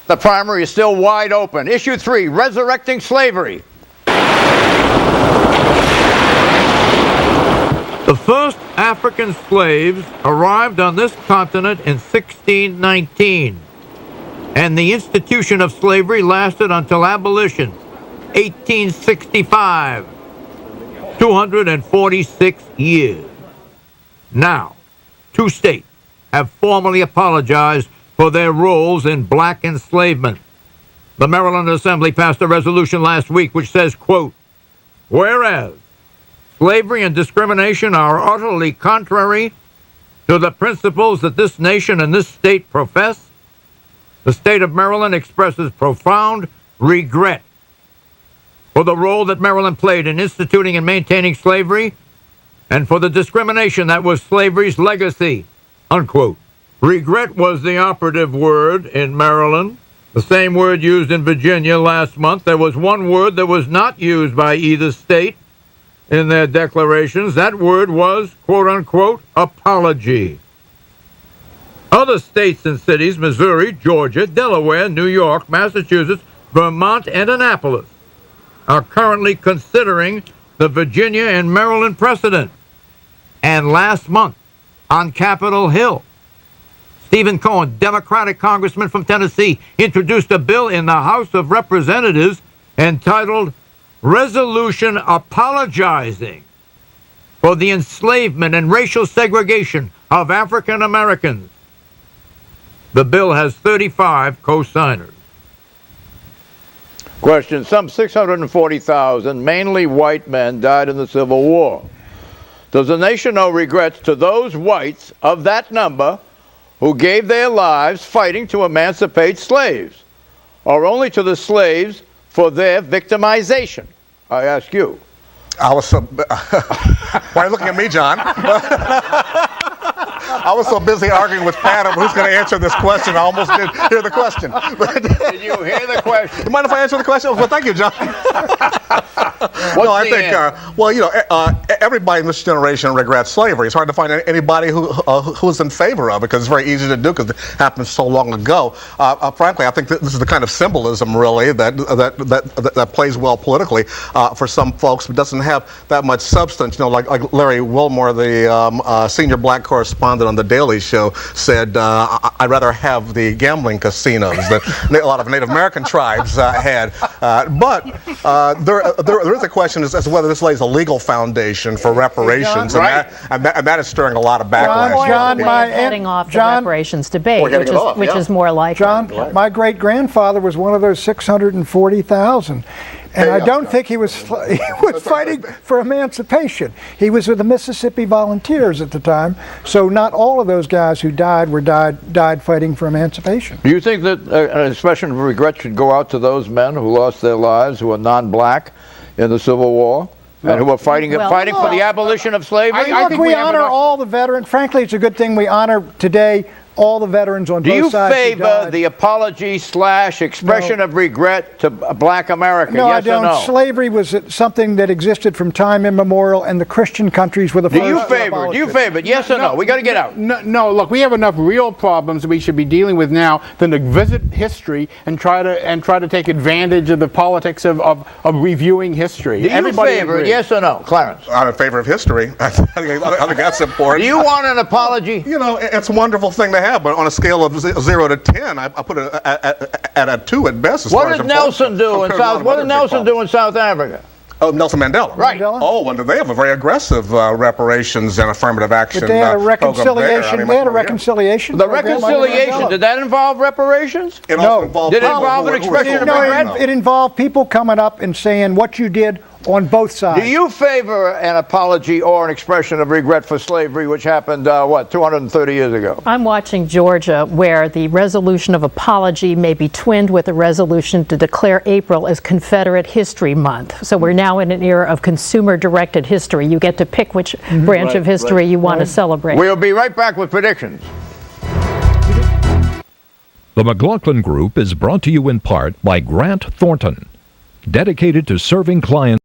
The primary is still wide open. Issue 3, Resurrecting Slavery. The first African slaves arrived on this continent in 1619, and the institution of slavery lasted until abolition, 1865, 246 years. Now, 2 states have formally apologized for their roles in black enslavement. The Maryland Assembly passed a resolution last week which says, quote, "Whereas slavery and discrimination are utterly contrary to the principles that this nation and this state profess, the state of Maryland expresses profound regret for the role that Maryland played in instituting and maintaining slavery and for the discrimination that was slavery's legacy," unquote. Regret was the operative word in Maryland, the same word used in Virginia last month. There was one word that was not used by either state in their declarations. That word was, quote-unquote, apology. Other states and cities, Missouri, Georgia, Delaware, New York, Massachusetts, Vermont, and Annapolis, are currently considering the Virginia and Maryland precedent. And last month, on Capitol Hill, Stephen Cohen, Democratic congressman from Tennessee, introduced a bill in the House of Representatives entitled Resolution Apologizing for the Enslavement and Racial Segregation of African Americans. The bill has 35 co-signers. Question. Some 640,000, mainly white men, died in the Civil War. Does the nation owe regrets to those whites of that number who gave their lives fighting to emancipate slaves, or only to the slaves for their victimization? I ask you. I was so... Why are you looking at me, John? I was so busy arguing with Pat on who's going to answer this question, I almost didn't hear the question. Did you hear the question? You mind if I answer the question? Well, thank you, John. I think, everybody in this generation regrets slavery. It's hard to find anybody who's in favor of it, because it's very easy to do because it happened so long ago. Frankly, I think that this is the kind of symbolism, really, that plays well politically for some folks, but doesn't have that much substance. You know, like Larry Wilmore, the senior black correspondent on The Daily Show, said, I'd rather have the gambling casinos that a lot of Native American tribes had. But there is a question as to whether this lays a legal foundation for reparations, and that is stirring a lot of backlash. John, heading off the reparations debate, which is more likely. John, my great-grandfather was one of those 640,000. And I don't think he was fighting for emancipation. He was with the Mississippi Volunteers at the time, so not all of those guys who died fighting for emancipation. Do you think that an expression of regret should go out to those men who lost their lives, who were non-black in the Civil War, and who were fighting for the abolition of slavery? I think we honor all the veterans. Frankly, it's a good thing we honor today all the veterans on both sides. Do you favor the apology / expression of regret to Black America? No, yes I don't. Or no? Slavery was something that existed from time immemorial, and the Christian countries were the first to abolish it. Do you favor it? Yes or no? We got to get out. No, look, we have enough real problems that we should be dealing with now than to visit history and try to take advantage of the politics of reviewing history. Do you favor it? Yes or no, Clarence? I'm in favor of history. I think that's important. Do you want an apology? You know, it's a wonderful thing to have, but on a scale of 0 to 10, I put it at a 2 at best. What did Nelson do in South Africa? Oh, Nelson Mandela. Right. Oh, and they have a very aggressive reparations and affirmative action. But they had a reconciliation. They had a reconciliation. The reconciliation, did that involve reparations? It also involved. Did it involve an expression of regret? It involved people coming up and saying what you did on both sides. Do you favor an apology or an expression of regret for slavery, which happened, 230 years ago? I'm watching Georgia, where the resolution of apology may be twinned with a resolution to declare April as Confederate History Month. So we're now in an era of consumer-directed history. You get to pick which branch of history you want to celebrate. We'll be right back with predictions. The McLaughlin Group is brought to you in part by Grant Thornton, dedicated to serving clients